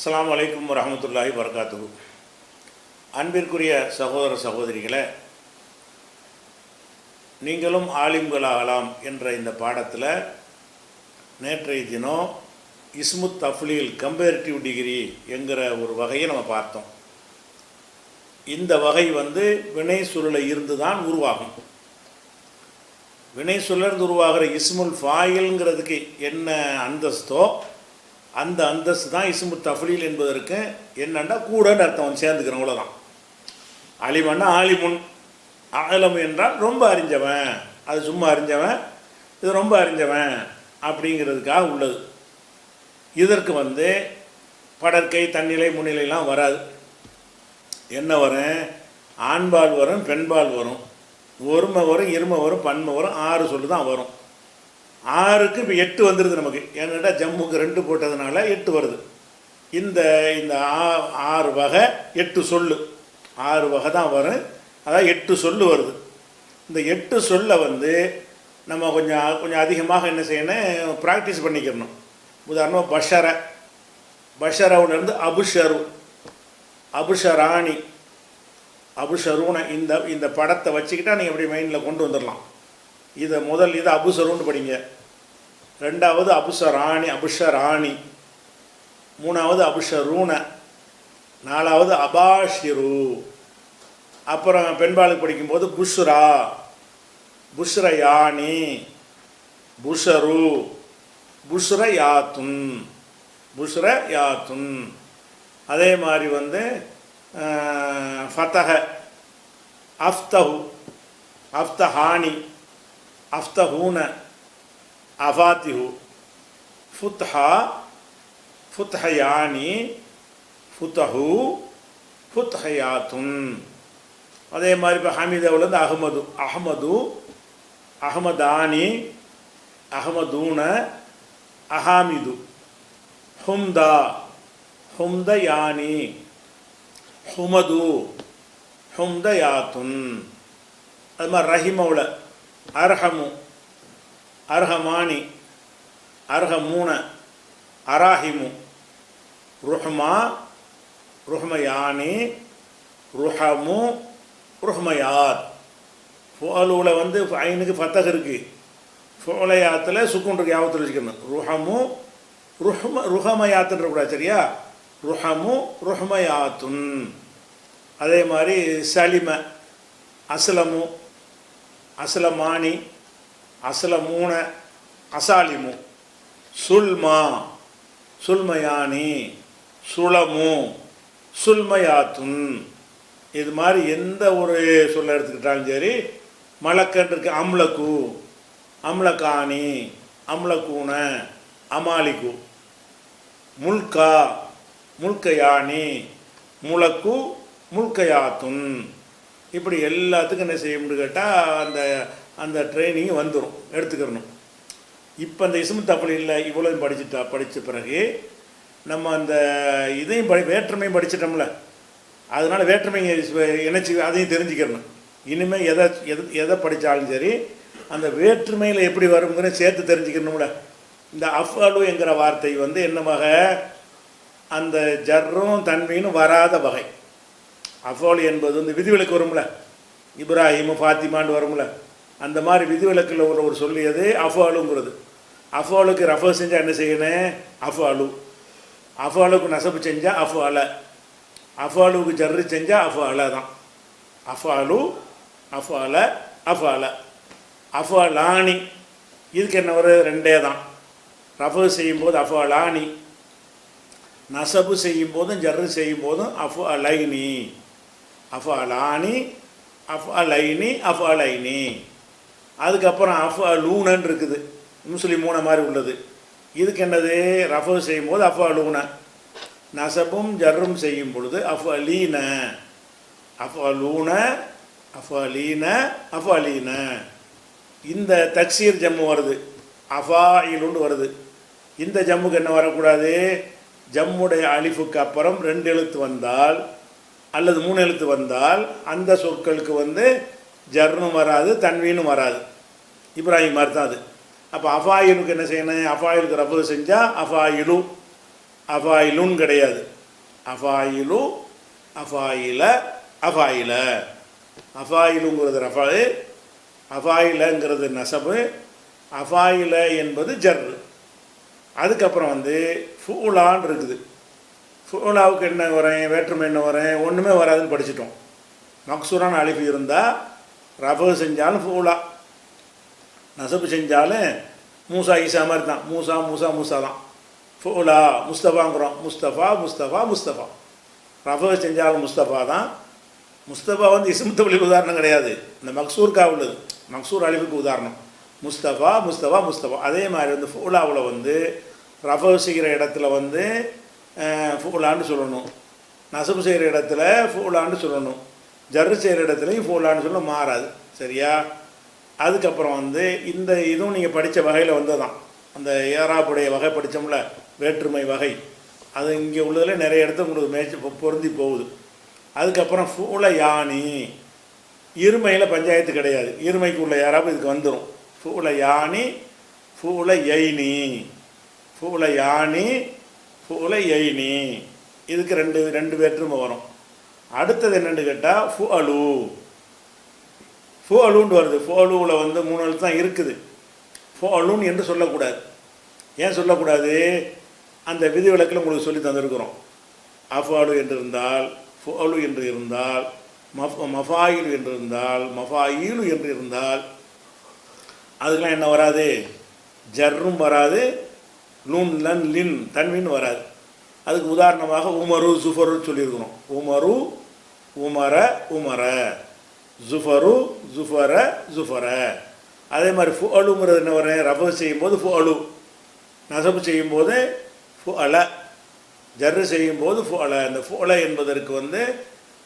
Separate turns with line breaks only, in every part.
அஸ்ஸலாமு அலைக்கும் வரஹ்மத்துல்லாஹி வபரகாத்துஹு. அன்பிற்குரிய சகோதர சகோதரிகளே, நீங்களும் ஆலிம்களாகலாம் என்ற இந்த பாடத்தில் நேற்றைய தினம் இஸ்முத் தஃப்லீல் கம்பேரிட்டிவ் டிகிரி என்கிற ஒரு வகையை நம்ம பார்த்தோம். இந்த வகை வினை சொல்லில் இருந்து தான் உருவாகும். வினை சொல்லிருந்து உருவாகிற இஸ்முல் ஃபாயில்ங்கிறதுக்கு என்ன அந்தஸ்தோ அந்த அந்தஸ்து தான் இஸ்முத் தஃப்லீல் என்பதற்கு என்னென்னா கூடன்னு அர்த்தம் சேர்ந்துக்கிறோம். அவ்வளோதான். அலிமன்னா ஆலிமுன், ஆலம் என்றால் ரொம்ப அறிஞ்சவன், அது சும்மா அறிஞ்சவன், இது ரொம்ப அறிஞ்சவன் அப்படிங்கிறதுக்காக உள்ளது. இதற்கு படற்கை தன்னிலை முன்னிலைலாம் வராது. என்ன வரும்? ஆண்பால் வரும், பெண்பால் வரும், ஒருமை வரும், இருமை வரும், பன்மை வரும், 6 சொல்லு தான் வரும். 6க்கு இப்போ 8 வந்துடுது நமக்கு. ஏன்னாட்டா ஜம்முக்கு 2 போட்டதுனால 8 வருது. இந்த இந்த 6 வகை 8 சொல்லு, 6 வகை தான் வரும். அதாவது 8 சொல்லு வருது. இந்த 8 சொல்லை நம்ம கொஞ்சம் அதிகமாக என்ன செய்யணும், ப்ராக்டிஸ் பண்ணிக்கிறணும். உதாரணமாக பஷரவுலேருந்து அபுஷரு, அபுஷராணி, அபுஷருன இந்த படத்தை வச்சுக்கிட்டா நீங்கள் எப்படி மைண்டில் கொண்டு வந்துடலாம். இதை இது அபுஷருன்னு படிங்க. 2வது அபுஷராணி, அபுஷராணி. 3வது அபுஷரூன. 4வது அபாஷிரு. அப்புறம் பெண்பாளுக்கு படிக்கும்போது புஷ்ரா, புஷ்ரயானி, புஷரு, புஷ்ரயாத்துன், புஷ்ரயாத்துன். அதே மாதிரி ஃபதஹ, அஃப்தஹு, அஃப்தஹானி, அஃப்தஹூன, அஃபாத்திஹு, ஃபுத்ஹா, ஃபுத்ஹயானி, ஃபுத்தஹு, ஃபுத்ஹயாத்துன். அதே மாதிரி இப்போ ஹமீதாவிலேருந்து அஹ்மது, அஹ்மது, அஹ்மதானி, அஹ்மதூன, அஹாமிது, ஹும்தா, ஹும்தயானி, ஹுமது, ஹும்தயாத்துன். அது மாதிரி ரஹிமவுல அர்ஹமு, அர்ஹமானி, அர்ஹமூன, அராஹிமு, ருஹ்மா, ருஹ்மயானி, ருஹமு, ருஹ்மயாத். ஃபுஅலுல ஐனுக்கு ஃபத்தஹ் இருக்குது, ஃபுலையாத்தில் சுக்குன் இருக்கு, யாபத்தில் வச்சுக்கணும். ருஹமு, ருஹமயாத்துன்னு இருக்கக்கூடாது, சரியா? ருஹமு, ருஹ்மயாத்துன். அதே மாதிரி சலிம, அஸ்லமு, அஸ்லமானி, அஸ்லமூன, அசாலிமு, சுல்மா, சுல்மயானி, சுலமு, சுல்மயாத்துன். இது மாதிரி எந்த ஒரு சொல்ல எடுத்துக்கிட்டாலும் சரி, மலக்கன்று இருக்கு, அம்லக்கு, அம்லகானி, அம்லக்கூன, அமாலிக்கு, முல்கா, முல்கயானி, முலக்கு, முல்கயாத்துன். இப்படி எல்லாத்துக்கும் என்ன செய்யணும்னு கேட்டால் அந்த ட்ரைனிங் வந்துடும், எடுத்துக்கிறணும். இப்போ அந்த இஸ்மு தஃப்லீல்ல இவ்வளோ படித்த பிறகு நம்ம அந்த இதையும் வேற்றுமையும் படிச்சிட்டோம்ல, அதனால் வேற்றுமையை இணைச்சி அதையும் தெரிஞ்சுக்கிறணும். இனிமேல் எதை படித்தாலும் சரி அந்த வேற்றுமையில் எப்படி வருங்கிற சேர்த்து தெரிஞ்சுக்கணும்ல. இந்த அஃஅலு என்கிற வார்த்தை என்ன வகை? அந்த ஜர்ரும் தன்மையும் வராத வகை. அஃஅலு என்பது விதிவிலக்கு வரும்ல, இப்ராஹிமு ஃபாத்திமான்னு வரும்ல, அந்த மாதிரி விதிவிலக்கில் உள்ள ஒரு சொல்லியது அஃஅலுங்கிறது. அஃஅலுக்கு ரஃப செஞ்சால் என்ன செய்யணும்? அஃஅலு. அஃஅலுக்கு நசபு செஞ்சால் அஃஅல, அஃஅலுக்கு ஜர்ரு செஞ்சால் அஃஅல தான். அஃஅலு, அஃஅல, அஃஅல, அஃஅலானி. இதுக்கு என்ன வரும்? 2 தான். ரஃப செய்யும்போது அஃஅலானி, நசபு செய்யும் போதும் ஜர்ரு செய்யும் போதும் அஃஅலைனி, அஃஅலானி, அஃஅலைனி, அஃஅலைனி. அதுக்கப்புறம் அஃஅலூனன்னு இருக்குது, முஸ்லிமூன மாதிரி உள்ளது. இதுக்கு என்னது? ரஃப செய்யும் போது அஃஅலூன, நசபும் ஜர்ரும் செய்யும் பொழுது அஃஅலீன, அஃஅலூன, அஃஅலீன, அஃஅலீன. இந்த தக்சீர் ஜம்மு வருது, அஃபாயிலுன்னு வருது. இந்த ஜம்முக்கு என்ன வரக்கூடாது? ஜம்முடைய அலிஃபுக்கு அப்புறம் 2 எழுத்து வந்தால் அல்லது 3 எழுத்து வந்தால் அந்த சொற்களுக்கு ஜர்னும் வராது, தன்வீனும் வராது. இப்ராஹிம் மாதிரி தான் அது. அப்போ அஃபாயிலுக்கு என்ன செய்யணும்? அஃபாயிலுக்கு ரஃபு செஞ்சால் அஃபாயிலு, அஃபாயிலுன்னு கிடையாது. அஃபாயிலு, அஃபாயில, அஃபாயில. அஃபாயிலுங்கிறது ரஃபாயு, அஃபாயிலங்கிறது நசபு, அஃபாயில என்பது ஜர்ரு. அதுக்கப்புறம் வந்து ஃபூலான் இருக்குது. ஃபூலாவுக்கு என்ன வரேன், வேற்றுமை என்ன வரேன், ஒன்றுமே வராதுன்னு படிச்சிட்டோம். மக்சூரான அலிஃப் இருந்தால் ரஃபு செஞ்சாலும் ஃபூலா, நசபு செஞ்சாலும் மூசா ஈசா மாதிரி தான். மூசா மூசா மூசா தான். ஃபூலா முஸ்தஃபாங்கிறோம். முஸ்தஃபா முஸ்தஃபா முஸ்தஃபா. ரஃபு செஞ்சாலும் முஸ்தஃபா தான். முஸ்தஃபா வந்து இஸ்மு தஃலீல் உதாரணம் கிடையாது, இந்த மக்சூருக்கா உள்ளது. மக்சூர் அலிஃபுக்கு உதாரணம் முஸ்தஃபா முஸ்தஃபா முஸ்தஃபா. அதே மாதிரி வந்து ஃபூலாவில் வந்து ரஃபு செய்கிற இடத்துல வந்து ஃபூலான்னு சொல்லணும், நசபு செய்கிற இடத்துல ஃபூலான்னு சொல்லணும், ஜர்ரு செய்கிற இடத்துலையும் ஃபூலான்னு சொல்ல மாறாது. சரியா? அதுக்கப்புறம் வந்து இந்த இதுவும் நீங்கள் படித்த வகையில் வந்ததான். அந்த ஏராபுடைய வகை படித்தோம்ல, வேற்றுமை வகை, அது இங்கே உள்ளதில் நிறைய இடத்துல உங்களுக்கு மேய்ச்சி பொருந்தி போகுது. அதுக்கப்புறம் ஃபூல யானி, இருமையில் பஞ்சாயத்து கிடையாது, இருமைக்கு உள்ள யாராவது இதுக்கு வந்துடும். ஃபூல யானி, ஃபூல யைனி, ஃபூல யானி, ஃபூல யைனி, இதுக்கு ரெண்டு வேற்றுமை வரும். அடுத்தது என்னென்னு கேட்டால் ஃபுஅலு, ஃபுஅலுன்னு வருது. ஃபுஅலுவில் வந்து 3 எழுத்து தான் இருக்குது. ஃபுஅலுன்னு என்று சொல்லக்கூடாது. ஏன் சொல்லக்கூடாது? அந்த விதிவிலக்கில் உங்களுக்கு சொல்லி தந்திருக்கிறோம். அஃபாலு என்று இருந்தால், ஃபுஅலு என்று இருந்தால், மஃபாயிலு என்று இருந்தால், மஃபாயிலு என்று இருந்தால் அதுக்கெலாம் என்ன வராது? ஜர்ரும் வராது, லூன் லன் லின் தன்வின் வராது. அதுக்கு உதாரணமாக உமரு ஜுஃபரு சொல்லியிருக்கிறோம். உமரு உமர உமர, ஜுஃபரு ஜுஃபர ஜுஃபர. அதே மாதிரி ஃபுஅலுங்கிறது என்ன வரும்? ரஃபு செய்யும்போது ஃபுஅலு, நசபு செய்யும்போது ஃபுஅல, ஜர்ரு செய்யும்போது ஃபுஅல. இந்த ஃபுஅல என்பதற்கு வந்து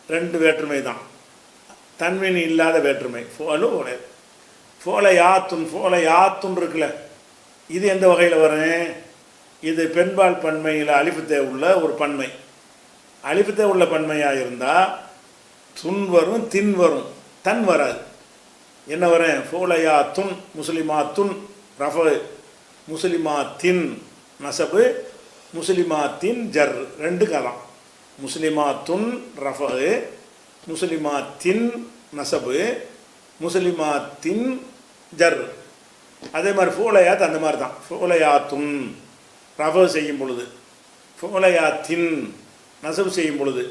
2 வேற்றுமை தான், தன்வின் இல்லாத வேற்றுமை. ஃபுஅலு உடைய ஃபோல யாத்துன், ஃபோல யாத்துன் இருக்குல்ல, இது எந்த வகையில் வரும்? இது பெண்பால் பன்மையில் அலிஃபுத்தே உள்ள ஒரு பன்மை. அலிஃபுத்தே உள்ள பன்மையாக இருந்தால் துன் வரும், தின் வரும், தன் வராது. என்ன வரும்? ஃபோலையா துன், முஸ்லிமா துன் ரஃபு, முஸ்லிமா தின் நசபு, முஸ்லிமா தின் ஜர், 2 கலாம். முஸ்லிமா துன் ரஃபு, முஸ்லிமா தின் நசபு, முஸ்லிமா தின் ஜர். அதே மாதிரி ஃபோலையாத் அந்த மாதிரி தான். ஃபோலையாத்துன் ரஃபு செய்யும் பொழுது, ஃபோலையாத்தின் நசபு செய்யும் பொழுது,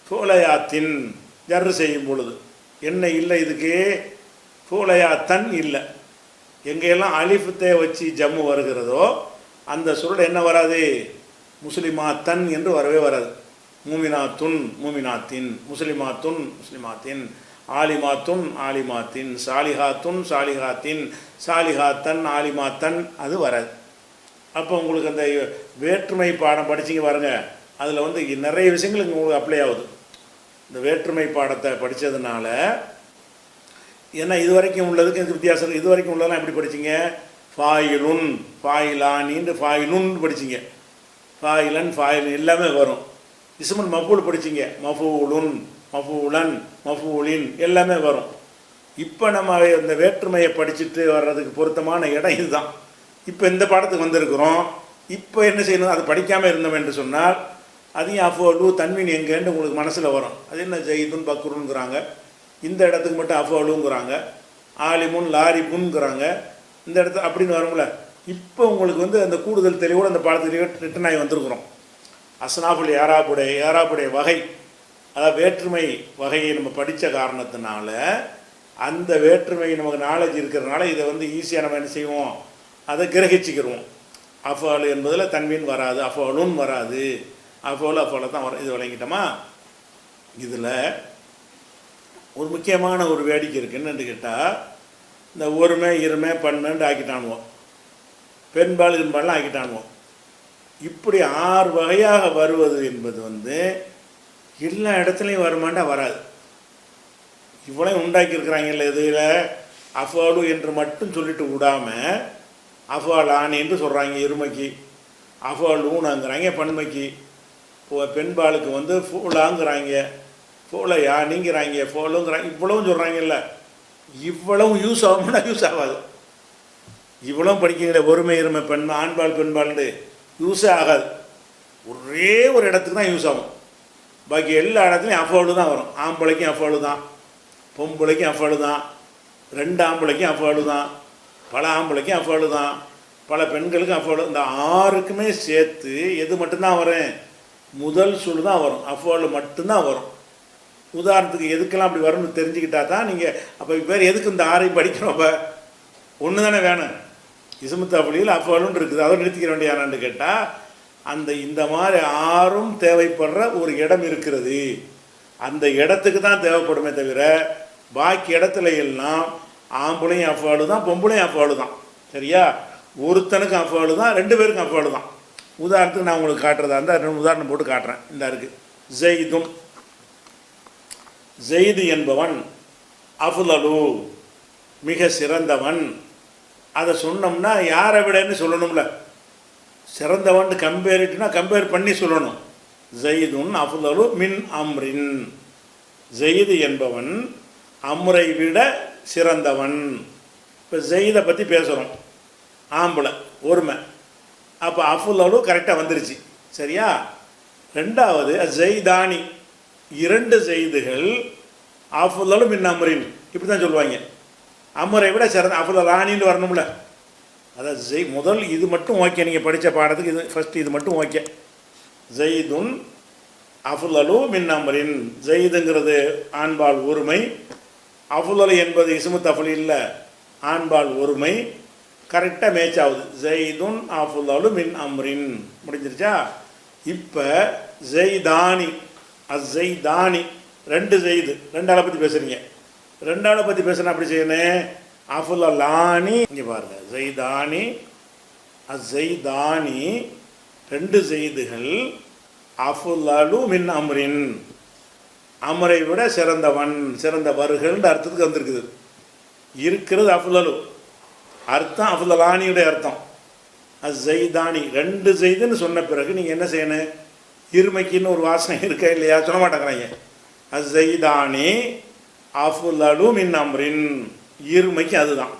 ஃபோலையாத்தின் ஜர்ரு செய்யும் பொழுது என்ன இல்லை? இதுக்கு ஃபோலையாத்தன் இல்லை. எங்கெல்லாம் அலிஃபுத்தே வச்சு ஜம்மு வருகிறதோ அந்த சுருள் என்ன வராது? முஸ்லிமாத்தன் என்று வரவே வராது. மூமினாத்துன் மூமினாத்தின், முஸ்லிமாத்துன் முஸ்லிமாத்தின், ஆலிமாத்துன் ஆலிமாத்தின், சாலிஹாத்துன் சாலிஹாத்தின், சாலிஹாத்தன் ஆலிமாத்தன், அது வராது. அப்போ உங்களுக்கு அந்த வேற்றுமை பாடம் படிச்சிங்க பாருங்க, அதில் வந்து நிறைய விஷயங்கள் உங்களுக்கு அப்ளை ஆகுது இந்த வேற்றுமை பாடத்தை படித்ததுனால. ஏன்னா இது வரைக்கும் உள்ளதுக்கு இந்த வித்தியாசம். இது வரைக்கும் உள்ளதெல்லாம் எப்படி படிச்சிங்க? ஃபாயிலுன் ஃபாயிலானின்னு ஃபாயிலுன் படிச்சிங்க, ஃபாயிலன் ஃபாயிலன் எல்லாமே வரும். இஸ்முல் மஃபூல் படிச்சிங்க, மஃபூலுன் மஃபூலன் மஃபூலின் எல்லாமே வரும். இப்போ நம்ம இந்த வேற்றுமையை படிச்சுட்டு வர்றதுக்கு பொருத்தமான இடம் இதுதான். இப்போ இந்த பாடத்துக்கு வந்திருக்கிறோம். இப்போ என்ன செய்யணும்? அது படிக்காமல் இருந்தோம் என்று சொன்னால் அதையும் அஃபோலு தன்வீன் எங்கேன்னு உங்களுக்கு மனசில் வரும். அது என்ன ஜெயிதுன் பக்ருங்கிறாங்க, இந்த இடத்துக்கு மட்டும் அஃபோலுங்கிறாங்க, ஆலிமுன் லாரிபுன்ங்கிறாங்க, இந்த இடத்துல அப்படின்னு வரும்ல. இப்போ உங்களுக்கு வந்து அந்த கூடுதல் தெளிவோடு அந்த பாடத்திலேயே ரிட்டன் ஆகி வந்திருக்கிறோம். அஸ்னாஃபுல் ஏராபுடைய வகை, அதாவது வேற்றுமை வகையை நம்ம படித்த காரணத்தினால அந்த வேற்றுமை நமக்கு நாலேஜ் இருக்கிறதுனால இதை வந்து ஈஸியாக நம்ம என்ன செய்வோம்? அதை கிரகிச்சிக்கிறோம். அஃபாலு என்பதில் தன்வீன் வராது, அஃபாலுன்னு வராது, அஃபாலு அஃபால தான் வரும். இது விளங்கிட்டோமா? இதில் ஒரு முக்கியமான ஒரு வேடிக்கை இருக்குது. என்னென்னு கேட்டால், இந்த ஒருமை இருமை பன்மைன்னு ஆக்கிட்டானுவோம், பெண்பால் இரும்பால்லாம் ஆக்கிட்டானுவோம். இப்படி 6 வகையாக வருவது என்பது வந்து எல்லா இடத்துலையும் வருமாண்டா வராது. இவ்வளோ உண்டாக்கியிருக்கிறாங்கல்ல, இதில் அஃபாலு என்று மட்டும் சொல்லிட்டு விடாமல் அஃபாலான் என்று சொல்கிறாங்க இருமைக்கு, அஃபாலூனாங்கிறாங்க பன்மைக்கு, பெண்பாலுக்கு வந்து ஃபூலாங்கிறாங்க, ஃபோல யானிங்கிறாங்க, ஃபோலுங்கிறாங்க, இவ்வளவும் சொல்கிறாங்கல்ல. இவ்வளவும் யூஸ் ஆகும்னா யூஸ் ஆகாது. இவ்வளவும் படிக்கிறீங்களே ஒருமை இருமை பெண்மை ஆண்பால் பெண்பால்னு யூஸே ஆகாது. ஒரே ஒரு இடத்துக்கு தான் யூஸ் ஆகும். பாக்கி எல்லா இடத்துலையும் அஃபாலு தான் வரும். ஆம்பளைக்கும் அஃபாலு தான், பொம்பளைக்கும் அஃபாலு தான், 2 ஆம்பளைக்கும் அஃபாலு தான், பல ஆம்பளைக்கும் அஃபாலு தான், பல பெண்களுக்கும் அஃபாலு. இந்த 6க்குமே சேர்த்து எது மட்டும்தான் வரும்? முதல் சொல் தான் வரும். அஃபாலு மட்டும்தான் வரும். உதாரணத்துக்கு எதுக்கெல்லாம் அப்படி வரும்னு தெரிஞ்சுக்கிட்டா தான் நீங்கள் அப்போ பேர் எதுக்கு இந்த 6ஐயும் படிக்கிறோம்? அப்போ ஒன்று தானே வேணும். இஸ்மு தஃலீல் அஃபாலுன்னு இருக்குது, அதை நிறுத்திக்கிற வேண்டியானான்னு கேட்டால் இந்த மாதிரி 6ம் தேவைப்படுற ஒரு இடம் இருக்கிறது. அந்த இடத்துக்கு தான் தேவைப்படுமே தவிர பாக்கி இடத்துல எல்லாம் ஆம்பளையும் அஃபாலு தான், பொம்பளையும் அஃபாலு தான். சரியா? ஒருத்தனுக்கு அஃபாலு தான், 2 பேருக்கும் அஃபாலு தான். உதாரணத்துக்கு நான் உங்களுக்கு காட்டுறதா இருந்தால் 2 உதாரணம் போட்டு காட்டுறேன். இந்த இருக்குது ஜெய்துன். ஜெய்து என்பவன் அஃலலு மிக சிறந்தவன். அதை சொன்னோம்னா யாரை விடன்னு சொல்லணும்ல. சிறந்தவன் கம்பேர் பண்ணி சொல்லணும். ஜெய்துன் அஃலலு மின் அம்ரின். ஜெய்து என்பவன் அம்ரை விட சிறந்தவன். இப்போ ஜெய்தை பற்றி பேசுகிறோம், ஆம்பளை ஒருமை. அப்போ அஃலலு கரெக்டாக வந்துருச்சு. சரியா? 2வது ஜெய்தானி, 2 ஜெய்துகள். அஃலலு மின் அம்ரின் இப்படி தான் சொல்லுவாங்க. அம்ரை விட சிறந்த அஃலலானின்னு வரணும்ல. அதான் முதல் இது மட்டும் ஓகே. நீங்கள் படித்த பாடத்துக்கு இது ஃபஸ்ட்டு இது மட்டும் ஓகே. ஜெய்துன் அஃலலு மின் அம்ரின். ஜெய்துங்கிறது ஆண்பால் ஒருமை, அஃலலு என்பது இஸ்மு தஃலீல் ஆண்பால் ஒருமை. கரெக்டாக மேட்ச் ஆகுது. ஜெய்துன் அஃலலு மின் அம்ரின் முடிஞ்சிருச்சா? இப்போ ஜெய்தானி, ஜெய்தானி 2 ஜெய்து. 2 ஆளை பற்றி பேசுகிறீங்க. 2 ஆளை பற்றி பேசுனா அப்படி செய்யணும். அஃலலானி இங்கே பாருங்க, ஜெய்தானி ஜெய்தானி 2 ஜெய்துகள். அஃலலு மின் அம்ரின் அமரை விட சிறந்தவன், சிறந்தவர்கள்ன்ற அர்த்தத்துக்கு வந்திருக்குது. இருக்கிறது அஃலலு, அர்த்தம் அஃலலானியுடைய அர்த்தம். ஜெய்தானி 2 ஜெய்துன்னு சொன்ன பிறகு நீங்கள் என்ன செய்யணும்? இருமைக்குன்னு ஒரு வாசனை இருக்கா இல்லையா? சொல்ல மாட்டேங்கிறாங்க. ஜெய்தானி அஃலலு மின் அம்ரின், இருமைக்கு அதுதான்.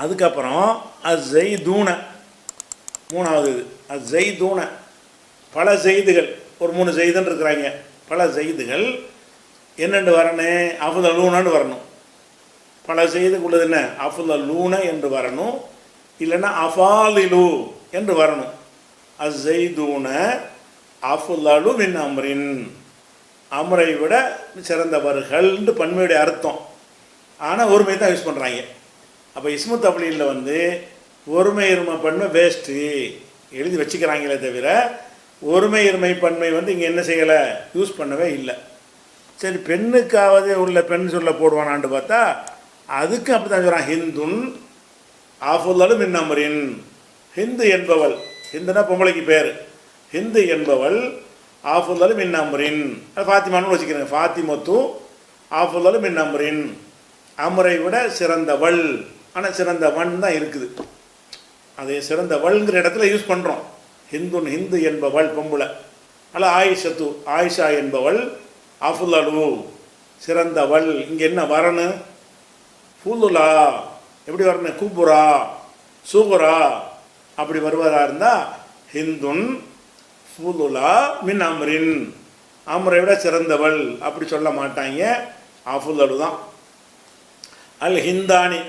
அதுக்கப்புறம் ஜெய்தூன 3வது இது. ஜெய்தூன பல ஜெய்துகள், ஒரு 3 ஜெய்துன்னு இருக்கிறாங்க. பல ஜெய்துகள் என்னென்று வரணும்? அஃலலூனன்னு வரணும். பல ஜெய்துக்கு உள்ளது என்ன? அஃலலூன என்று வரணும், இல்லைன்னா அஃபாலிலு என்று வரணும். ஜெய்தூன அஃலலு மின் அம்ரின், அம்ரை விட சிறந்தவர்கள்னு பன்மையுடைய அர்த்தம். ஆனால் ஒருமை தான் யூஸ் பண்ணுறாங்க. அப்போ இஸ்மு தஃலீலில் ஒருமை இருமை பன்மை வேஸ்ட்டு எழுதி வச்சுக்கிறாங்களே தவிர ஒருமை இருமை பன்மை இங்கே என்ன செய்யலை? யூஸ் பண்ணவே இல்லை. சரி, பெண்ணுக்காவது உள்ள பெண் சொல்ல போடுவானான்னு பார்த்தா அதுக்கு அப்படி தான் சொல்கிறான். ஹிந்துன் அஃலலு மின் அம்ரின். ஹிந்து என்பவள், ஹிந்துனா பொம்பளைக்கு பேர், ஹிந்து என்பவள் அஃலலு மின் அம்ரின். ஃபாத்திமான்னு வச்சுக்கிறேங்க. ஃபாத்திமத்து அஃலலு மின் அம்ரின், அமரை விட சிறந்தவள். ஆனால் சிறந்தவன் தான் இருக்குது. அதே சிறந்தவள்ங்கிற இடத்துல யூஸ் பண்ணுறோம். ஹிந்துன், ஹிந்து என்பவள் பொம்பளை. அல்ல ஆயிஷத்து, ஆயிஷா என்பவள் அஃலலு சிறந்தவள். இங்கே என்ன வரணும்? ஃபுலுலா எப்படி வரணும்? குபுரா சுகுரா அப்படி வருவதாக இருந்தால் ஹிந்துன் ஃபுலுலா மின் அம்ரின், அமரை விட சிறந்தவள் அப்படி சொல்ல மாட்டாங்க. அஃலலு தான். அல் ஹிந்தானி,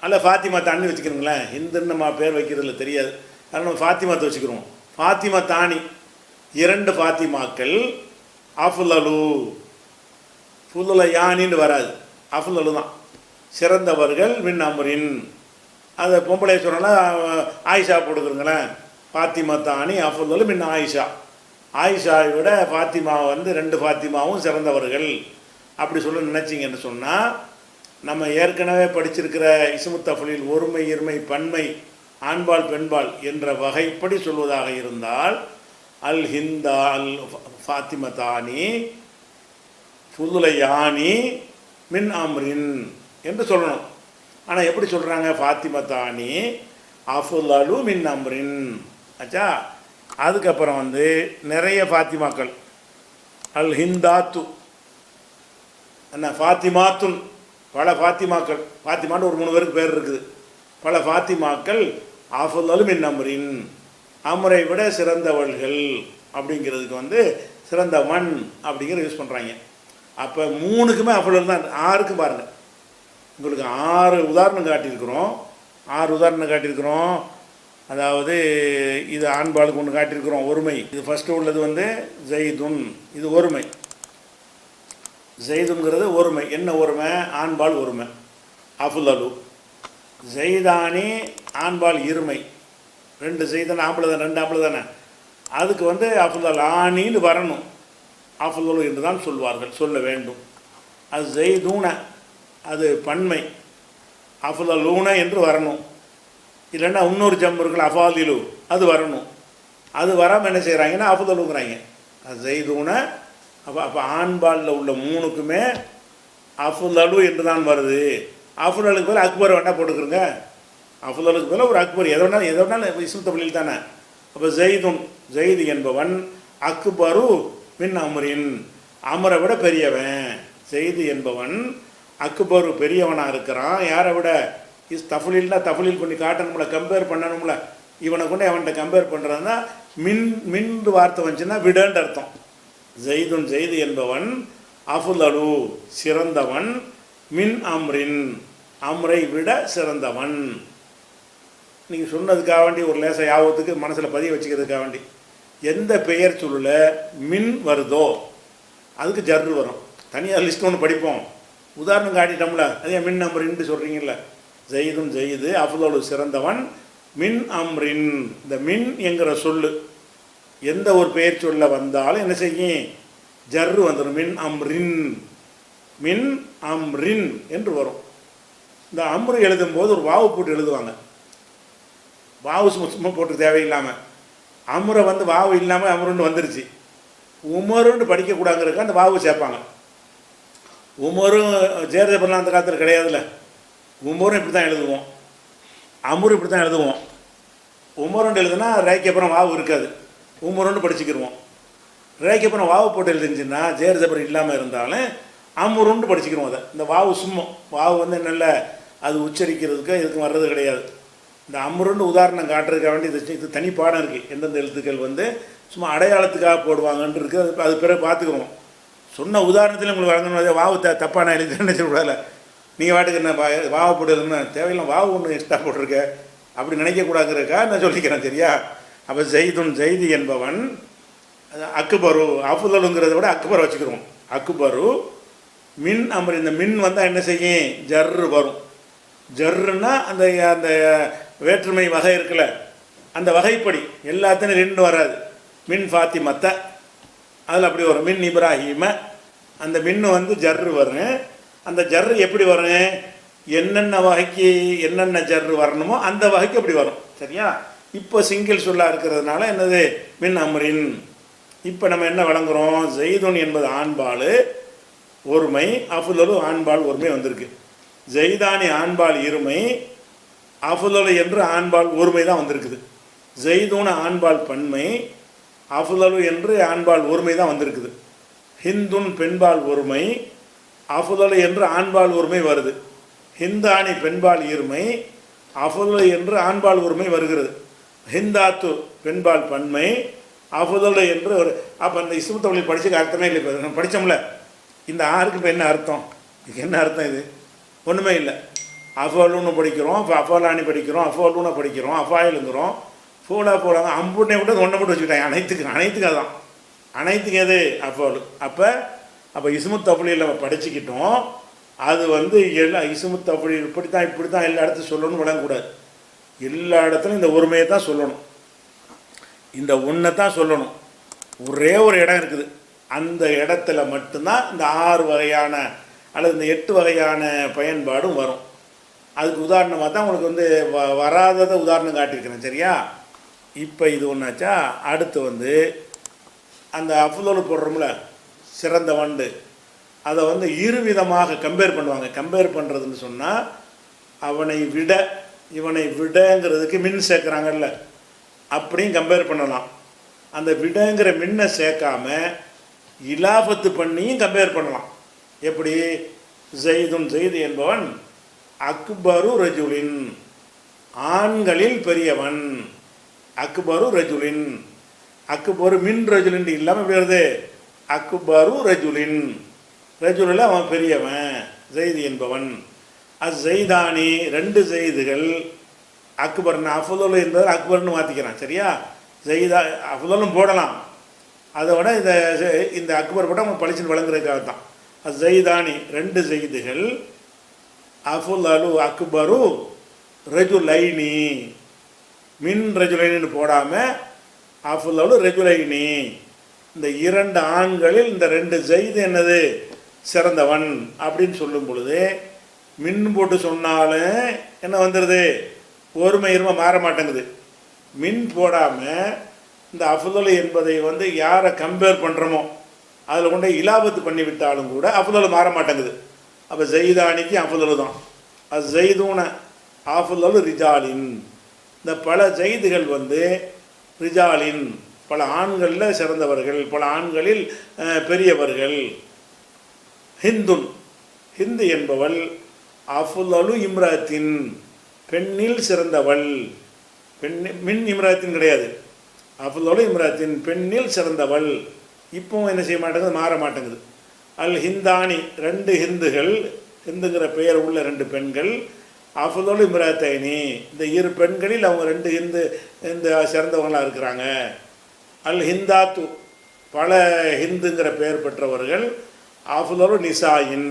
அல்ல ஃபாத்திமா தானி வச்சுக்கிறோங்களேன். ஹிந்துன்னு நம்ம பேர் வைக்கிறதுல தெரியாது, அதனால் நம்ம ஃபாத்திமாத்தை வச்சுக்கிறோம். ஃபாத்திமா தானி 2 ஃபாத்திமாக்கள். அஃலலு ஃபுலுல யானின்னு வராது, அஃலலு தான். சிறந்தவர்கள் மின் அம்ரின். அதை பொம்பளை சொன்னால ஆயிஷா போட்டுக்கிறோங்களேன். ஃபாத்திமா தானி அஃலலு மின் ஆயிஷா. ஆயிஷாவை விட ஃபாத்திமா 2 ஃபாத்திமாவும் சிறந்தவர்கள் அப்படி சொல்ல நினச்சிங்கன்னு சொன்னால் நம்ம ஏற்கனவே படிச்சிருக்கிற இஸ்மு தஃலீல் ஒருமை இருமை பன்மை ஆண்பால் பெண்பால் என்ற வகைப்படி சொல்வதாக இருந்தால் அல் ஹிந்தா அல் ஃபாத்திமதானி ஃபுதுலையானி மின் அம்ரின் என்று சொல்லணும். ஆனால் எப்படி சொல்கிறாங்க? ஃபாத்திமதானி அஃலலு மின் அம்ரின். ஆச்சா? அதுக்கப்புறம் நிறைய ஃபாத்திமாக்கள். அல் ஹிந்தாத்து என்ன? ஃபாத்திமாத்துன் பல ஃபாத்திமாக்கள். ஃபாத்திமான்னு ஒரு 3 பேருக்கு பேர் இருக்குது. பல ஃபாத்திமாக்கள் அஃலலு மின் அம்ரின். அமரை விட சிறந்தவள்கள் அப்படிங்கிறதுக்கு வந்து சிறந்தவன் அப்படிங்கிற யூஸ் பண்ணுறாங்க. அப்போ 3க்குமே அஃபுல் தான். 6க்கு பாருங்கள், உங்களுக்கு 6 உதாரணம் காட்டியிருக்கிறோம். அதாவது இது ஆண்பாளுக்கு ஒன்று காட்டியிருக்கிறோம், ஒருமை. இது ஃபஸ்ட்டு உள்ளது வந்து ஜெய்துன், இது ஒருமை. ஜெய்துங்கிறது ஒருமை. என்ன ஒருமை? ஆண்பால் ஒருமை. அஃலலு ஜெய்தானி ஆண்பால் இருமை. 2 ஜெய்தான் ஆம்பளை தானே, 2 ஆம்பளை தானே. அதுக்கு வந்து அஃலலானின்னு வரணும், அஃலலு என்று தான் சொல்வார்கள், சொல்ல வேண்டும். அது ஜெய்தூன அது பன்மை, அஃலலூன என்று வரணும். இல்லைன்னா இன்னொரு ஜம்பு இருக்குல்ல அஃபாலிலு, அது வரணும். அது வராமல் என்ன செய்கிறாங்கன்னா அஃலலுங்கிறாங்க. அது ஜெய்தூன. அப்போ ஆண்பாலில் உள்ள 3க்குமே அஃலலு என்று தான் வருது. அஃலலுக்கு பேர் அக்பர் வேண்டாம் போட்டுக்கிறோங்க. அஃலலுக்கு பேர் ஒரு அக்பர், எதை வேணாலும் இஸ்மு தஃலீல் தானே. அப்போ ஜெய்துன், ஜெய்து என்பவன், அக்பரு மின் அமரின், அமரை விட பெரியவன். ஜெய்து என்பவன் அக்பரு பெரியவனாக இருக்கிறான். யாரை விட? தஃலீல்னா தஃலீல் பண்ணி காட்டணும்ல, கம்பேர் பண்ணணும்ல. இவனை கொண்டு அவன்கிட்ட கம்பேர் பண்ணுறதுனா மின் வார்த்தை வந்துச்சுன்னா விடன்ற அர்த்தம். ஜெய்துன் ஜெய்து என்பவன், அஃலலு சிறந்தவன், மின் அம்ரின் அம்ரை விட சிறந்தவன். நீங்கள் சொன்னதுக்காக வேண்டி ஒரு லேச யாபத்துக்கு மனசில் பதிய வச்சுக்கிறதுக்காக வேண்டி, எந்த பெயர் சொல்ல மின் வருதோ அதுக்கு ஜர்ரு வரும். தனியாக லிஸ்ட் ஒன்று படிப்போம், உதாரணம் காட்டிட்டோம்ல. அதே மின் அம்ரின்னு சொல்கிறீங்கள. ஜெய்துன் ஜெய்து அஃலலு சிறந்தவன், மின் அம்ரின். இந்த மின் என்கிற சொல்லு எந்த ஒரு பெயர் சொல்ல வந்தாலும் என்ன செய்யும்? ஜர்ரு வந்துடும். மின் அம்ரின், மின் அம்ரின் என்று வரும். இந்த அம்ரு எழுதும்போது ஒரு வாவு போட்டு எழுதுவாங்க. வாவு சும்மா போட்டு தேவையில்லாமல். அம்ரை வந்து வாவு இல்லாமல் அம்ருன்னு வந்துருச்சு. உமருன்னு படிக்கக்கூடாங்கிறதுக்கு அந்த வாவு சேர்ப்பாங்க. உமரும் ஜேர்ஜபர்லாம் அந்த காலத்தில் கிடையாதுல்ல. உமரும் இப்படி தான் எழுதுவோம், அமரும் இப்படி தான் எழுதுவோம். உமருன்னு எழுதுனா ரேக்கு அப்புறம் வாவு இருக்காது, உமருன்னு படிச்சுக்கிடுவோம். ரேக்கு அப்புறம் வாவு போட்டு எழுதுச்சுன்னா ஜேர்ஜபர் இல்லாமல் இருந்தாலும் அமுருன்னு படிச்சுக்கிறோம். அதை இந்த வாவு சும்மா வாவு வந்து நல்ல அது உச்சரிக்கிறதுக்கு இதுக்கு வர்றது கிடையாது. இந்த அமுருன்னு உதாரணம் காட்டுறதுக்காக வேண்டி இது தனி பாடம் இருக்குது. எந்தெந்த எழுத்துக்கள் வந்து சும்மா அடையாளத்துக்காக போடுவாங்கன்னு இருக்குது. அது பிறகு பார்த்துக்குவோம். சொன்ன உதாரணத்தில் உங்களுக்கு வழங்கணும். வாவு தப்பாக நான் எழுதுன்னு சொல்லக்கூடாது. நீங்கள் வாட்டுக்கு என்ன வாவை போட்டுருந்தா தேவையில்லாம் வாவு ஒன்று எக்ஸ்ட்ரா போட்டிருக்க அப்படி நினைக்கக்கூடாதுங்கிறக்கா நான் சொல்லிக்கிறேன், சரியா? அப்போ ஜெய்துன் ஜெய்தி என்பவன், அக்பரு அஃலலுங்கிறத விட அக்பர் வச்சுக்கிறோம். அக்பரு மின் அமர். இந்த மின் வந்தால் என்ன செய்யும்? ஜர்ரு வரும். ஜர்ருன்னா அந்த அந்த வேற்றுமை வகை இருக்குல்ல, அந்த வகைப்படி எல்லாத்தையும் 2 வராது. மின் ஃபாத்திமத்த அதில் அப்படி வரும். மின் இப்ராஹிம அந்த மின்னு வந்து ஜர்ரு வரும். அந்த ஜர்ரு எப்படி வரும்? என்னென்ன வகைக்கு என்னென்ன ஜர்ரு வரணுமோ அந்த வகைக்கு அப்படி வரும், சரியா? இப்போ சிங்கிள் சொல்லாக இருக்கிறதுனால என்னது? மின் அம்ரின். இப்போ நம்ம என்ன வழங்குகிறோம்? ஜெய்துன் என்பது ஆண்பால் ஒருமை, அஃலலு ஆண்பால் ஒருமை வந்திருக்கு. ஜெய்தானி ஆண்பால் இருமை, அஃலலு என்று ஆண்பால் ஒருமை தான் வந்திருக்குது. ஜெய்தூன ஆண்பால் பன்மை, அஃலலு என்று ஆண்பால் ஒருமை தான் வந்திருக்குது. ஹிந்துன் பெண்பால் ஒருமை, அஃலலு என்று ஆண்பால் ஒருமை வருது. ஹிந்தானி பெண்பால் இருமை, அஃலலு என்று ஆண்பால் ஒருமை வருகிறது. ஹிந்தாத்து பெண்பால் பன்மை, அஃலலு என்று ஒரு. அப்போ அந்த இஸ்மு தஃலீல் படிச்சுக்க அர்த்தமே இல்லை. இப்போ நம்ம படித்தோம்ல, இந்த 6க்கு இப்போ என்ன அர்த்தம்? இதுக்கு என்ன அர்த்தம்? இது ஒன்றுமே இல்லை. அஃபலுன்னு படிக்கிறோம், இப்போ அஃபலானி படிக்கிறோம், அஃபலுன்னு படிக்கிறோம், அஃபாயிலுங்கிறோம், ஃபூலா போகிறாங்க. அம்புட்டே கூட ஒன்றை போட்டு வச்சுக்கிட்டாங்க. அனைத்துக்கு அதான் அனைத்துக்கு எது? அஃபலு. அப்போ இஸ்மு தஃலீல் நம்ம படிச்சுக்கிட்டோம். அது வந்து எல்லா இஸ்மு தஃலீல் இப்படி தான் எல்லா இடத்துலையும் சொல்லணும்னு வழங்கக்கூடாது. எல்லா இடத்துலையும் இந்த ஒருமையை தான் சொல்லணும், இந்த ஒன்றை தான் சொல்லணும். ஒரே ஒரு இடம் இருக்குது, அந்த இடத்துல மட்டும்தான் இந்த 6 வகையான அல்லது இந்த 8 வகையான பயன்பாடும் வரும். அதுக்கு உதாரணமாக தான் உங்களுக்கு வந்து வராததை உதாரணம் காட்டியிருக்கிறேன், சரியா? இப்போ இது ஒன்றாச்சா. அடுத்து வந்து அந்த அஃலலு போடுறோம்ல, சிறந்த வண்டு, அதை வந்து இருவிதமாக கம்பேர் பண்ணுவாங்க. கம்பேர் பண்ணுறதுன்னு சொன்னால் அவனை விட இவனை விடங்கிறதுக்கு மின் சேர்க்குறாங்கல்ல, அப்படியும் கம்பேர் பண்ணலாம். அந்த விடங்கிற மின்னை சேர்க்காம இலாபத்து பண்ணியும் கம்பேர் பண்ணலாம். எப்படி? ஜெய்துன் ஜெய்து என்பவன் அக்பரு ரஜுலின் ஆண்களில் பெரியவன். அக்பரு ரஜுலின், அக்பரு மின் ரஜுலின் இல்லாமல் எப்படி வருது? அக்பரு ரஜுலின், ரஜுலில் அவன் பெரியவன், ஜெயிது என்பவன். ஜெய்தானி, ரெண்டு ஜெயிதுகள். அக்பர்னு அஃபுதல் என்பதை அக்பர்னு மாற்றிக்கிறான். சரியா? ஜெய்தா அஃபுதலும் போடலாம், அதை விட இந்த அக்பர் போட்டால் அவன் பளிச்சுன்னு வழங்குறதுக்காக தான். ஜெய்தானி, ரெண்டு ஜெயிதுகள். அஃபுல்லு அக்பரு ரஜுலைனி, மின் ரஜுலைனின்னு போடாமல் அஃபுல்லு ரஜுலைனி, இந்த இரண்டு ஆண்களில் இந்த ரெண்டு ஜெயிது என்னது? சிறந்தவன் அப்படின்னு சொல்லும் பொழுது மின் போட்டு சொன்னாலும் என்ன வந்துடுது? ஒருமை இருமை மாற மாட்டேங்குது. மின் போடாமல் இந்த அஃபுதல் என்பதை யாரை கம்பேர் பண்ணுறோமோ அதில் கொண்டு இலாபத்து பண்ணி விட்டாலும் கூட அஃபுதல் மாற மாட்டேங்குது. அப்போ ஜெய்தானிக்கு அஃபுதல் தான். அது ஜெய்தூன அஃபுதல் ரிஜாலின், இந்த பல ஜெய்துகள் ரிஜாலின், பல ஆண்களில் சிறந்தவர்கள், பல ஆண்களில் பெரியவர்கள். ஹிந்துன், ஹிந்து என்பவள் அஃபுல்லு இம்ராத்தின், பெண்ணில் சிறந்தவள். மின் இம்ராத்தின் கிடையாது, அஃபுல்லு இம்ராத்தின், பெண்ணில் சிறந்தவள். இப்போவும் என்ன செய்ய மாட்டேங்குது? மாற மாட்டேங்குது. அல் ஹிந்தானி, ரெண்டு ஹிந்துகள், ஹிந்துங்கிற பெயர் உள்ள ரெண்டு பெண்கள். அஃபுல்லு இம்ராத்தைனி, இந்த இரு பெண்களில் அவங்க ரெண்டு இந்த சிறந்தவங்களாக இருக்கிறாங்க. அல் ஹிந்தாத்து, பல ஹிந்துங்கிற பெயர் பெற்றவர்கள். அஃபுல்லு நிசாயின்,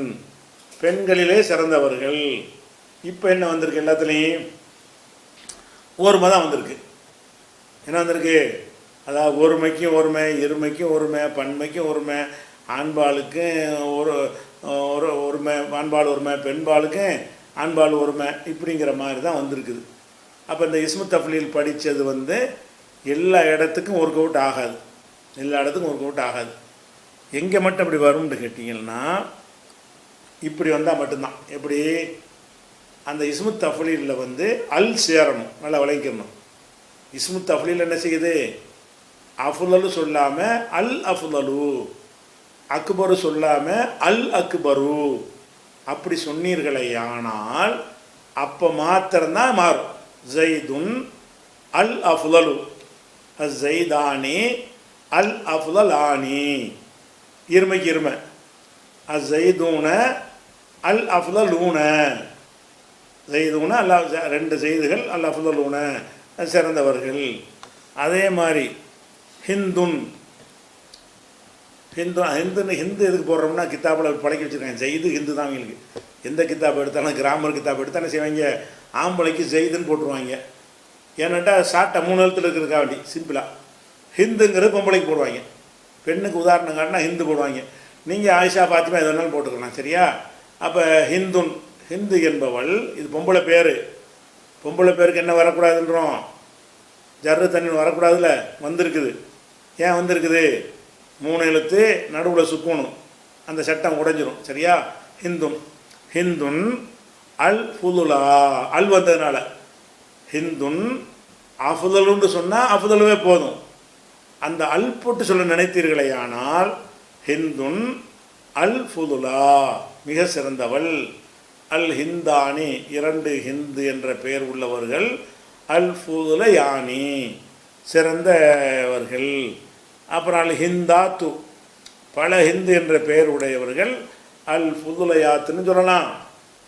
பெண்களிலே சிறந்தவர்கள். இப்போ என்ன வந்திருக்கு? எல்லாத்துலேயும் ஒருமை தான் வந்திருக்கு. என்ன வந்திருக்கு? அதாவது ஒருமைக்கும் ஒருமை, இருமைக்கும் ஒருமை, பன்மைக்கும் ஒருமை, ஆண்பாளுக்கும் ஒரு ஒருமை, ஆண்பால் ஒருமை, பெண்பாளுக்கும் ஆண்பால் ஒருமை, இப்படிங்கிற மாதிரி தான் வந்திருக்குது. அப்போ இந்த இஸ்மு தஃப்லீல் படித்தது எல்லா இடத்துக்கும் ஒர்க் அவுட் ஆகாது, எல்லா இடத்துக்கும் ஒர்க் அவுட் ஆகாது. எங்கே மட்டும் அப்படி வரும்னு கேட்டிங்கன்னா, இப்படி வந்தால் மட்டும்தான். எப்படி? அந்த இஸ்மு தஃப்லீலில் அல் சேரணும், நல்லா விளங்கிக்கணும். இஸ்மு தஃப்லீல் என்ன செய்யுது? அஃபுலலு சொல்லாமல் அல் அஃபுலலு, அக்பரு சொல்லாமல் அல் அக்பரு, அப்படி சொன்னீர்களே ஆனால் அப்போ மாத்திரம்தான் மாறும். ஜெய்துன் அல் அஃபுலலு, ஜெய்தானி அல் அஃபுலானி, இருமைக்கு இருமை. ஜெய்தூன அல் அஃபுலூன, ஜெய்தூன அல்லா, ரெண்டு செய்துகள் அல் அஃபுலூன, சிறந்தவர்கள். அதே மாதிரி ஹிந்துன், ஹிந்துன்னு ஹிந்து எதுக்கு போடுறோம்னா கித்தாப்பில் பழக்கி வச்சுருக்காங்க. ஜெய்து ஹிந்து தான் அவங்களுக்கு. எந்த கித்தாப் எடுத்தாலும், கிராமர் கித்தாப் எடுத்தாலும் என்ன செய்வாங்க? ஆம்பளைக்கு ஜெய்துன்னு போட்டுருவாங்க. ஏன்னாட்டா ஷார்ட்டாக 3 எழுத்துல இருக்கிறதுக்காக வேண்டி சிம்பிளாக. ஹிந்துங்கிறது பொம்பளைக்கு போடுவாங்க, பெண்ணுக்கு உதாரணம் காட்டினா ஹிந்து போடுவாங்க. நீங்கள் ஆயிஷா பாத்திமா எது வேணாலும் போட்டுக்கலாம். சரியா? அப்போ ஹிந்துன், ஹிந்து என்பவள், இது பொம்பளை பேர். பொம்பளை பேருக்கு என்ன வரக்கூடாதுன்றோம்? ஜர்ரு தண்ணி வரக்கூடாதுல, வந்திருக்குது. ஏன் வந்திருக்குது? 3 எழுத்து, நடுவில் சுக்கணும், அந்த சட்டம் உடைஞ்சிரும். சரியா? ஹிந்துன், ஹிந்துன் அல் ஃபுதுலா, அல் வந்ததுனால ஹிந்துன். அஃபுதலுன்னு சொன்னால் அஃபுதலுவே போதும். அந்த அல் போட்டு சொல்ல நினைத்தீர்களே ஆனால் ஹிந்துன் அல் ஃபுதுலா, மிக சிறந்தவள். அல் ஹிந்தானி, 2 ஹிந்து என்ற பெயர் உள்ளவர்கள். அல் ஃபுதுல யானி, சிறந்தவர்கள். அப்புறம் அல் ஹிந்தாத்து, பல ஹிந்து என்ற பெயர் உடையவர்கள். அல் ஃபுதுலயாத்துன்னு சொல்லலாம்,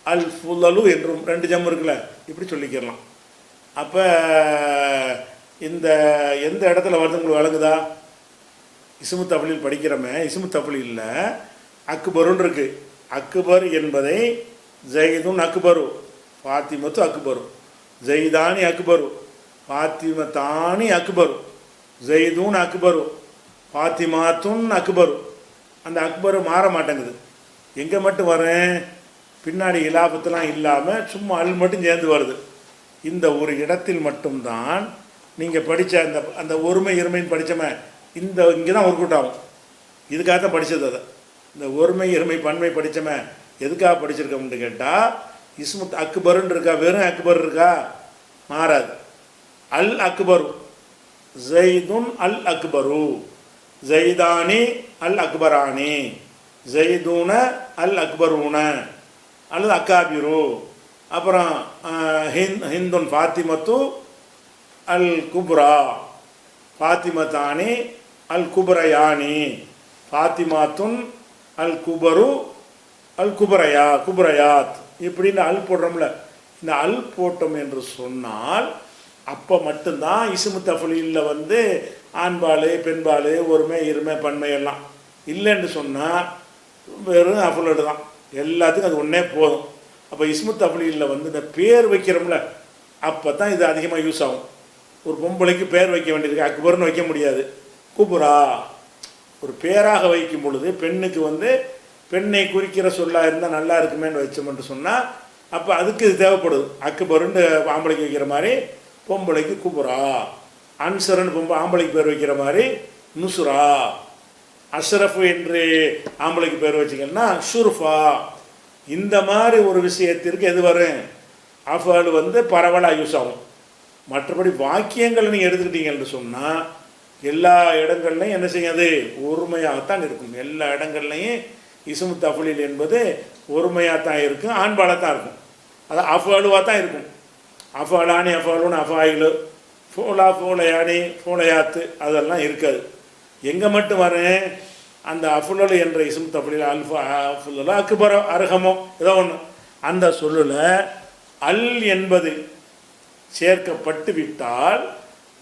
அல் ஃபுலலு என்றும் 2 ஜம் இருக்குல்ல, இப்படி சொல்லிக்கிறலாம். அப்போ இந்த எந்த இடத்துல வருது உங்களுக்கு வழங்குதா? இஸ்மு தஃப்லீல் படிக்கிறோமே, இஸ்மு தஃப்லீலில் அக்பருன்னு இருக்குது. அக்பர் என்பதை ஜெய்துன் அக்பரு, ஃபாத்திமத்து அக்பரு, ஜெய்தானி அக்பரு, ஃபாத்திமத்தானி அக்பரு, ஜெய்தூன் அக்பரு, ஃபாத்திமாத்துன் அக்பரு. அந்த அக்பரு மாற மாட்டேங்குது. எங்கே மட்டும் வரேன்? பின்னாடி இலாபத்தெலாம் இல்லாமல் சும்மா அல் மட்டும் சேர்ந்து வருது. இந்த ஒரு இடத்தில் மட்டும்தான் நீங்கள் படித்த அந்த ஒருமை இருமைன்னு படித்தோமே, இங்கே தான் ஒர்க் அவுட் ஆகும். இதுக்காக தான் படித்தது. அதை இந்த ஒருமை இருமை பன்மை படித்தோமே, எதுக்காக படிச்சிருக்கோம்னு கேட்டால், இஸ்மு அக்பருன்னு இருக்கா, வெறும் அக்பர் இருக்கா? மாறாது. அல் அக்பரு, ஜெய்துன் அல் அக்பரு, ஜெய்தானி அல் அக்பரானி, ஜெய்தூன அல் அக்பரூன அல்லது அக்காபிரு. அப்புறம் ஹிந்துன் ஃபாத்திமத்து அல் குப்ரா, ஃபாத்திமத்தானி அல் குபரயானி, ஃபாத்திமாத்துன் அல் குபரு அல் குபரயாத் இப்படின்னு அல் போடுறோம்ல. இந்த அல் போட்டோம் என்று சொன்னால் அப்போ மட்டும்தான் இஸ்மு தஃலீலில் வந்து ஆண்பால் பெண்பால் ஒருமை இருமை பன்மை எல்லாம். இல்லைன்னு சொன்னால் வெறும் அஃலோடு தான், எல்லாத்துக்கும் அது ஒன்றே போதும். அப்போ இஸ்மு தஃலீலில் வந்து இந்த பேர் வைக்கிறோம்ல, அப்போ தான் இது அதிகமாக யூஸ் ஆகும். ஒரு பொம்பளைக்கு பேர் வைக்க வேண்டியிருக்கு, அக்பர்னு வைக்க முடியாது, குபுரா. ஒரு பேராக வைக்கும் பொழுது பெண்ணுக்கு வந்து பெண்ணை குறிக்கிற சொல்லாக இருந்தால் நல்லா இருக்குமேன்னு வச்சோம்னு சொன்னால் அப்போ அதுக்கு இது தேவைப்படுது. அக்பருன்னு ஆம்பளைக்கு வைக்கிற மாதிரி பொம்பளைக்கு குபுரா, அன்சரன்னு ஆம்பளைக்கு பேர் வைக்கிற மாதிரி நுசுரா, அஷ்ரஃப் என்று ஆம்பளைக்கு பேர் வச்சிங்கன்னா ஷுர்ஃபா. இந்த மாதிரி ஒரு விஷயத்திற்கு எது வரும், அஃபால் வந்து பரவலாக யூஸ் ஆகும். மற்றபடி வாக்கியங்கள் நீங்கள் எடுத்துக்கிட்டீங்கன்னு சொன்னால் எல்லா இடங்கள்லையும் என்ன செய்யாது, ஒருமையாகத்தான் இருக்கும். எல்லா இடங்கள்லையும் இஸ்மு தஃலீல் என்பது ஒருமையாகத்தான் இருக்கும், ஆண்பாலாக தான் இருக்கும். அது அஃபாலுவாக தான் இருக்கும். அஃபாலானி அஃபாலுன்னு அஃபாயிலு, ஃபோலா ஃபோலையானி ஃபோலையாத்து அதெல்லாம் இருக்காது. எங்கே மட்டும் வரேன், அந்த அஃபுலல் என்ற இஸ்மு தஃலீல் அல்ஃபா அஃபுல்லா அக்பரோ அர்ஹமோ ஏதோ ஒன்று அந்த சொல்லில் அல் என்பது சேர்க்கப்பட்டு விட்டால்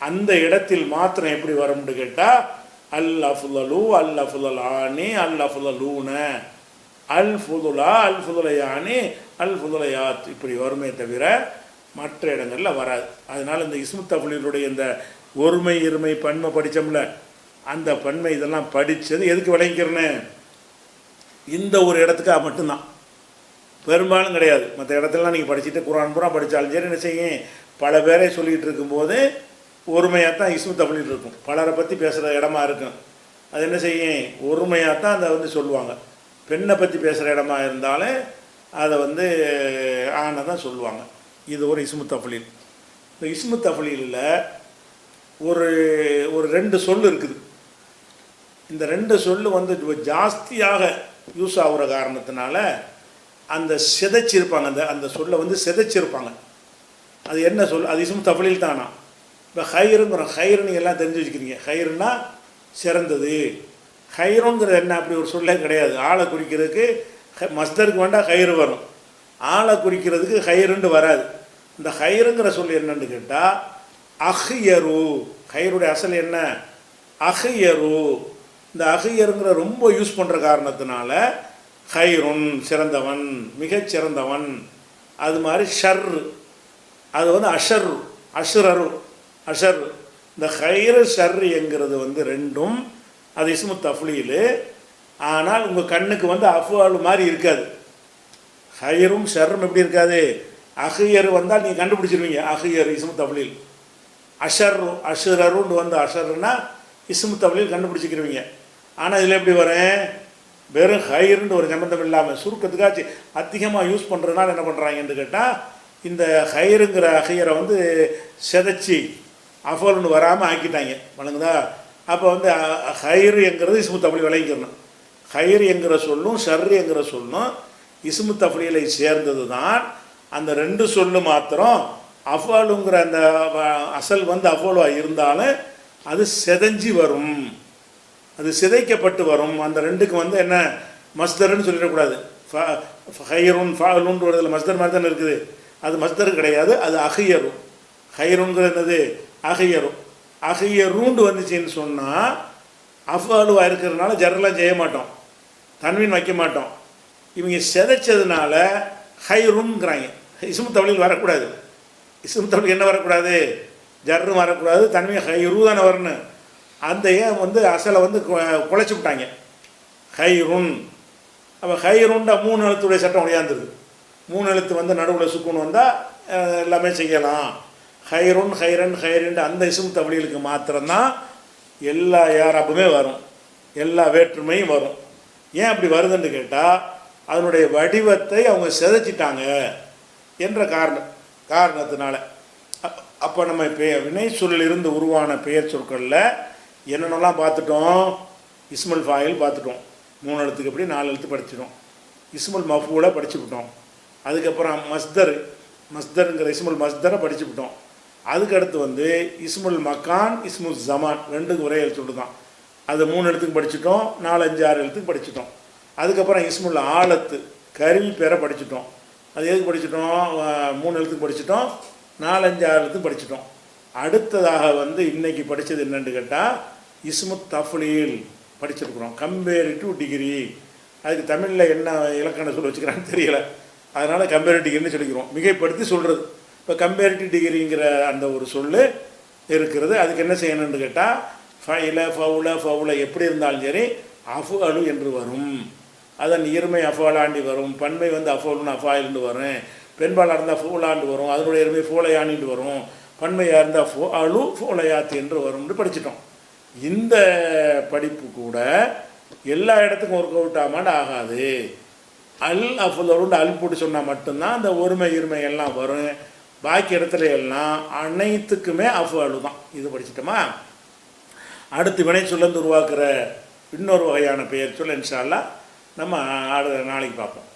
அந்த இடத்தில் மாத்திரம் எப்படி வரும்னு கேட்டால் அல் அஃலலு அல் அஃலலானி அல் அஃலலூன அல் ஃபுதுலா அல் ஃபுதுலையானி அல் ஃபுதுலையாத் இப்படி வருமே தவிர மற்ற இடங்களில் வராது. அதனால் இந்த இஸ்மு தஃலீலுடைய இந்த ஒருமை இருமை பன்மை படித்தோம்ல, அந்த பன்மை இதெல்லாம் படித்தது எதுக்கு விளங்கிக்கிறேன்னு இந்த ஒரு இடத்துக்காக மட்டும்தான், பெரும்பாலும் கிடையாது. மற்ற இடத்துலலாம் நீங்கள் படிச்சுட்டு குர்ஆன் பூரா படித்தாலும் சரி என்ன செய்யும், பல பேரை சொல்லிகிட்டு இருக்கும்போது ஒருமையாக தான் இஸ்மு தஃலீல் இருக்கும். பலரை பற்றி பேசுகிற இடமா இருக்கும், அது என்ன செய்யும், ஒருமையாக தான் அதை வந்து சொல்லுவாங்க. பெண்ணை பற்றி பேசுகிற இடமா இருந்தாலும் அதை வந்து ஆணை தான் சொல்லுவாங்க. இது ஒரு இஸ்மு தஃலீல். இந்த இஸ்மு தஃலீலில் ஒரு ஒரு 2 சொல் இருக்குது. இந்த 2 சொல் வந்து ஜாஸ்தியாக யூஸ் ஆகுற காரணத்தினால அந்த சிதைச்சிருப்பாங்க, அந்த சொல்லை வந்து சிதைச்சிருப்பாங்க. அது என்ன சொல், அது இஸ்மு தஃலீல் தானா. இப்போ ஹைருங்கிறோம், ஹைரு நீங்கள் எல்லாம் தெரிஞ்சு வச்சுக்கிறீங்க. ஹைருன்னா சிறந்தது. ஹைருங்கிறது என்ன, அப்படி ஒரு சொல்லே கிடையாது. ஆளை குறிக்கிறதுக்கு மஸ்தருக்கு வேண்டாம் ஹைரு வரும், ஆளை குறிக்கிறதுக்கு ஹைருண்டு வராது. இந்த ஹைருங்கிற சொல் என்னன்னு கேட்டால் அஹ்யரு. ஹைருடைய அசல் என்ன, அஹ்யரு. இந்த அஹ்யருங்கிற ரொம்ப யூஸ் பண்ணுற காரணத்தினால ஹைருன் சிறந்தவன், மிகச்சிறந்தவன். அது மாதிரி ஷர், அது வந்து அஷர், அஷ்ரரு, அஷர். இந்த ஹைரு ஷர் என்கிறது வந்து ரெண்டும் அது இஸ்மு தஃலீல். ஆனால் உங்கள் கண்ணுக்கு வந்து அஃபால் மாதிரி இருக்காது. ஹைரும் ஷர்ரும் எப்படி இருக்காது, அஹ்யர் வந்தால் நீங்கள் கண்டுபிடிச்சிருவீங்க, அஹ்யர் இஸ்மு தஃலீல். அஷர்ரு அஷ்ரருன்னு வந்து அஷர்னா இஸ்மு தஃலீல் கண்டுபிடிச்சிக்கிறவங்க. ஆனால் இதில் எப்படி வரேன், வெறும் ஹைருன்னு ஒரு சம்பந்தம் இல்லாமல் சுருக்கத்துக்காச்சு அதிகமாக யூஸ் பண்ணுறதுனால என்ன பண்ணுறாங்கன்னு கேட்டால் இந்த ஹைருங்கிற அஹ்யரை வந்து சிதைச்சி அஃபால்னு வராமல் ஆக்கிட்டாங்க, வழங்குதா. அப்போ வந்து ஹைரு என்கிறது இஸ்மு தஃலீல் விளங்கிக்கணும். ஹைரு என்கிற சொல்லும் ஷர்ரு என்கிற சொல்லும் இஸ்மு தஃலீலை சேர்ந்தது தான். அந்த 2 சொல்லு மாத்திரம் அஃபாலுங்கிற அந்த அசல் வந்து அஃபாலுவாக இருந்தாலும் அது சிதைஞ்சி வரும், அது சிதைக்கப்பட்டு வரும். அந்த 2க்கு வந்து என்ன மஸ்தர்ன்னு சொல்லிடக்கூடாது. ஹைருன் ஃபாலுன்னு வருதில் மஸ்தர் மாதிரி தானே இருக்குது, அது மஸ்தர் கிடையாது, அது அஹ்யரு. ஹைருங்கிற என்னது அஹ்யரு. அஹ்யருண்டு வந்துச்சின்னு சொன்னால் அஃபாலுவாக இருக்கிறதுனால ஜர்ரெலாம் செய்ய மாட்டோம், தன்வீன் வைக்க மாட்டோம். இவங்க சிதைச்சதுனால ஹைருங்கிறாங்க. இஸ்மு தஃலீல் வரக்கூடாது. இஸ்மு தஃலீல் என்ன வரக்கூடாது, ஜர்ரும் வரக்கூடாது, தன்வீன் ஹைரு தானே வரணும். அந்த ஏன் வந்து அசலை வந்து குலைச்சி விட்டாங்க, ஹைருன். அப்போ ஹைருண்டா 3 எழுத்துடைய சட்டம் ஒழியாந்துருது. 3 எழுத்து வந்து நடுவில் சுக்குன்னு வந்தால் எல்லாமே செய்யலாம். ஹைருன் ஹைரன் ஹைரன் அந்த இஸ்மு தஃலீலுக்கு மாத்திரம்தான் எல்லா யாராப்புமே வரும், எல்லா வேற்றுமையும் வரும். ஏன் அப்படி வருதுன்னு கேட்டால் அதனுடைய வடிவத்தை அவங்க சிதைச்சிட்டாங்க என்ற காரணத்தினால. அப்போ நம்ம வினை சொல்லிலிருந்து உருவான பெயர் சொற்களில் என்னென்னலாம் பார்த்துட்டோம், இஸ்முல் ஃபாயில் பார்த்துட்டோம், 3 எழுத்துக்கு எப்படி 4 எழுத்து படிச்சிட்டோம். இஸ்முல் மஃபூலை படிச்சுவிட்டோம். அதுக்கப்புறம் மஸ்தருங்கிற இஸ்முல் மஸ்தரை படிச்சுவிட்டோம். அதுக்கடுத்து வந்து இஸ்முல் மக்கான் இஸ்முல் ஜமான் ரெண்டுக்கு ஒரே எழுத்து தான். அது 3 எழுத்துக்கு படிச்சிட்டோம், 4, 5, 6 எழுத்துக்கு படிச்சிட்டோம். அதுக்கப்புறம் இஸ்முல் ஆலத்து கருவி பேரை படிச்சிட்டோம். அது எதுக்கு படிச்சிட்டோம்? 3 எழுத்துக்கு படிச்சிட்டோம், 4, 5, 6 எழுத்துக்கு படிச்சிட்டோம். அடுத்ததாக வந்து இன்றைக்கி படித்தது என்னென்னு கேட்டால் இஸ்முத் தஃப்லீல் படிச்சிருக்கிறோம், கம்பேரிட்டிவ் டிகிரி. அதுக்கு தமிழில் என்ன இலக்கணம் சொல்ல வச்சுக்கிறான்னு தெரியலை, அதனால் கம்பேரிட்டிவ் டிகிரின்னு சொல்லிக்கிறோம், மிகைப்படுத்தி சொல்கிறது. இப்போ கம்பேரிட்டிவ் டிகிரிங்கிற அந்த ஒரு சொல் இருக்கிறது. அதுக்கு என்ன செய்யணும்னு கேட்டால் ஃபைல ஃபவுல எப்படி இருந்தாலும் சரி அஃபு அலு என்று வரும். அதன் இருமை அஃபாலாண்டி வரும், பன்மை வந்து அஃபோலுன்னு அஃபாயில்னு வரும், பெண்பாலாக இருந்தால் ஃபூலாண்டு வரும், அதனுடைய இருமை ஃபோலையானின்னு வரும், பன்மையாக இருந்தால் ஃபோ அலு ஃபோலையாத்து என்று வரும்னு படிச்சிட்டோம். இந்த படிப்பு கூட எல்லா இடத்துக்கும் ஒர்க் அவுட் ஆகாமல் ஆகாது. அல் அஃபுலோடு அல் போட்டு சொன்னால் மட்டும்தான் அந்த ஒருமை இருமை எல்லாம் வரும். பாக்கி இடத்துல எல்லாம் அனைத்துக்குமே அஃபு அலு தான். இது படிச்சிட்டோமா? அடுத்து வினை சொல்லந்து உருவாக்குற இன்னொரு வகையான பெயர் சொல்ல இன்ஷா அல்லாஹ் நம்ம நாளைக்கு பார்ப்போம்.